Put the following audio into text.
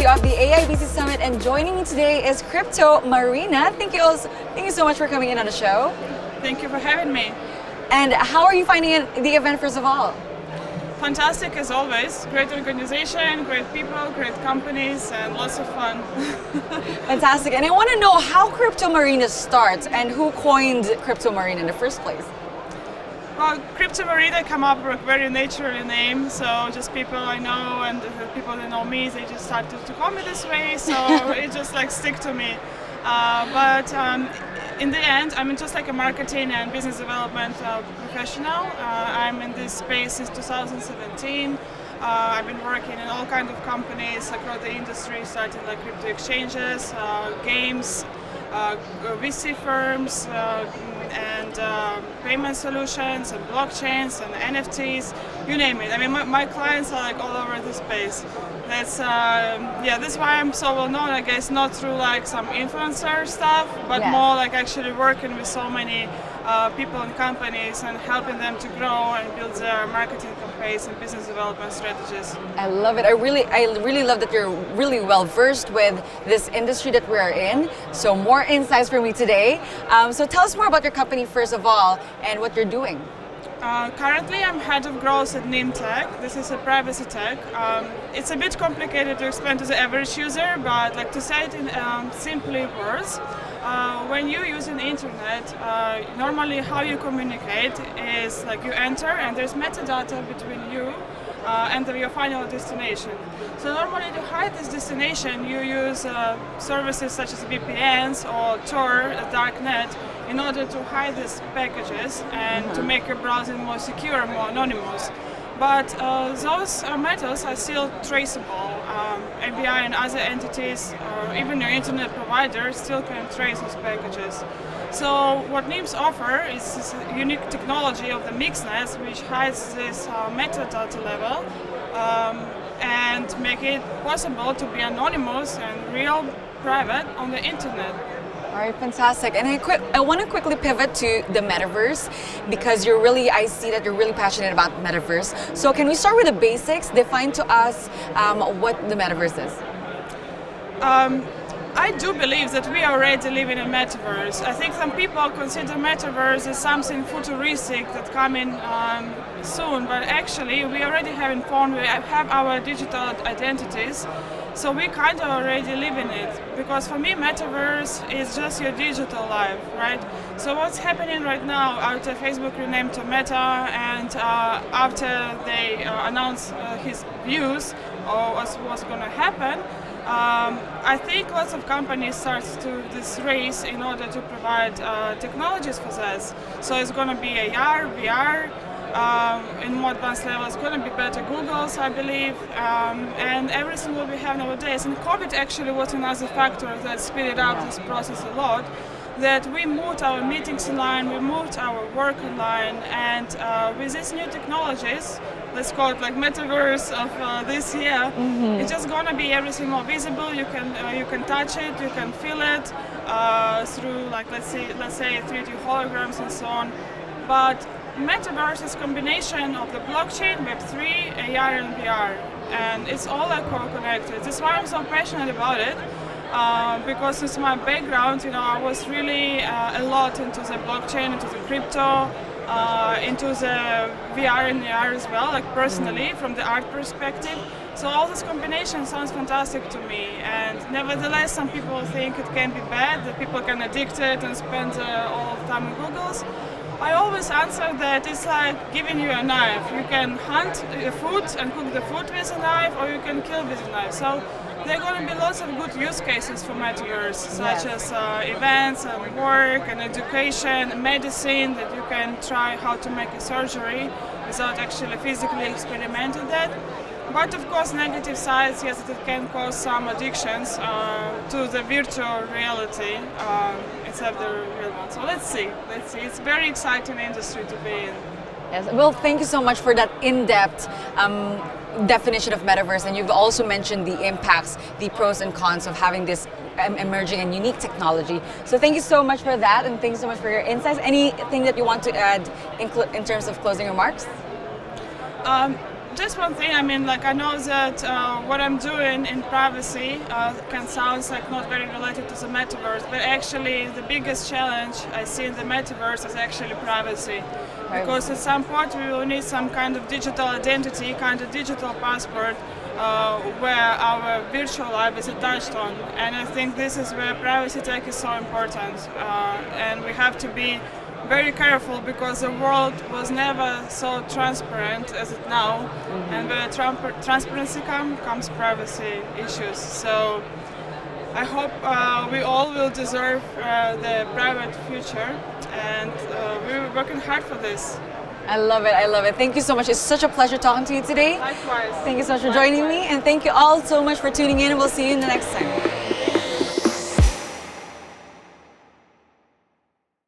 of the AIBC Summit, and joining me today is Crypto Marina. Thank you so much for coming in on the show. Thank you for having me. And how are you finding the event, first of all? Fantastic as always. Great organization, great people, great companies, and lots of fun. Fantastic. And I want to know how Crypto Marina starts and who coined Crypto Marina in the first place. Well, Crypto Marina come up with a very natural name, so just people I know and the people that know me, they just started to call me this way, so it just like stick to me. But in the end, I'm just like a marketing and business development professional. I'm in this space since 2017. I've been working in all kinds of companies across the industry, starting like crypto exchanges, games, VC firms, and payment solutions, and blockchains, and NFTs, you name it. I mean, my clients are like all over the space. That's that's why I'm so well known, I guess, not through like some influencer stuff, but more like actually working with so many people and companies and helping them to grow and build their marketing campaigns and business development strategies. I love it. I really love that you're really well versed with this industry that we're in. So more insights for me today. So tell us more about your company first of all and what you're doing. Currently, I'm head of growth at Nimtech. This is a privacy tech. It's a bit complicated to explain to the average user, but like to say it in simply words, when you use an internet, normally how you communicate is like you enter and there's metadata between you and your final destination. So normally to hide this destination, you use services such as VPNs or Tor, a dark net, in order to hide these packages and to make your browsing more secure, more anonymous. But those methods are still traceable. ABI and other entities, or even your internet provider, still can trace those packages. So what NIMS offer is this unique technology of the mixness, which hides this metadata level and make it possible to be anonymous and real private on the internet. All right, fantastic. And I want to quickly pivot to the Metaverse because I see that you're really passionate about Metaverse. So can we start with the basics? Define to us what the Metaverse is. I do believe that we already live in a metaverse. I think some people consider metaverse as something futuristic that coming soon, but actually we already have informed, we have our digital identities, so we kind of already live in it. Because for me, metaverse is just your digital life, right? So what's happening right now after Facebook renamed to Meta and after they announced his views or what's going to happen, I think lots of companies start to this race in order to provide technologies for this. So it's going to be AR, VR, in more advanced level, it's going to be better Googles, I believe, and everything what we have nowadays. And COVID actually was another factor that speeded up this process a lot. That we moved our meetings online, we moved our work online, and with these new technologies, let's call it like metaverse of this year, it's just gonna be everything more visible. You can touch it, you can feel it through like let's say 3D holograms and so on. But metaverse is a combination of the blockchain, Web3, AR, and VR, and it's all like connected. That's why I'm so passionate about it. Because since my background, I was really a lot into the blockchain, into the crypto, into the VR and AR as well, like personally, from the art perspective. So all this combination sounds fantastic to me. And nevertheless, some people think it can be bad, that people can addict it and spend all the time in Googles. I always answer that it's like giving you a knife. You can hunt the food and cook the food with a knife, or you can kill with a knife. So there are going to be lots of good use cases for Metaverse, such as events and work and education, and medicine, that you can try how to make a surgery without actually physically experimenting that. But of course, negative sides, yes, it can cause some addictions to the virtual reality instead of the real one. So let's see. It's a very exciting industry to be in. Yes. Well, thank you so much for that in-depth definition of Metaverse, and you've also mentioned the impacts, the pros and cons of having this emerging and unique technology. So thank you so much for that, and thank you so much for your insights. Anything that you want to add in terms of closing remarks? just one thing. I mean, like I know that what I'm doing in privacy can sound like not very related to the metaverse, but actually the biggest challenge I see in the metaverse is actually privacy. Right. Because at some point we will need some kind of digital identity, kind of digital passport, where our virtual life is attached on. And I think this is where privacy tech is so important. And we have to be very careful because the world was never so transparent as it now. And where transparency comes privacy issues. So I hope we all will deserve the private future, and we're working hard for this. I love it. I love it. Thank you so much. It's such a pleasure talking to you today. Likewise. Thank you so much for joining me, and thank you all so much for tuning in. We'll see you in the next time.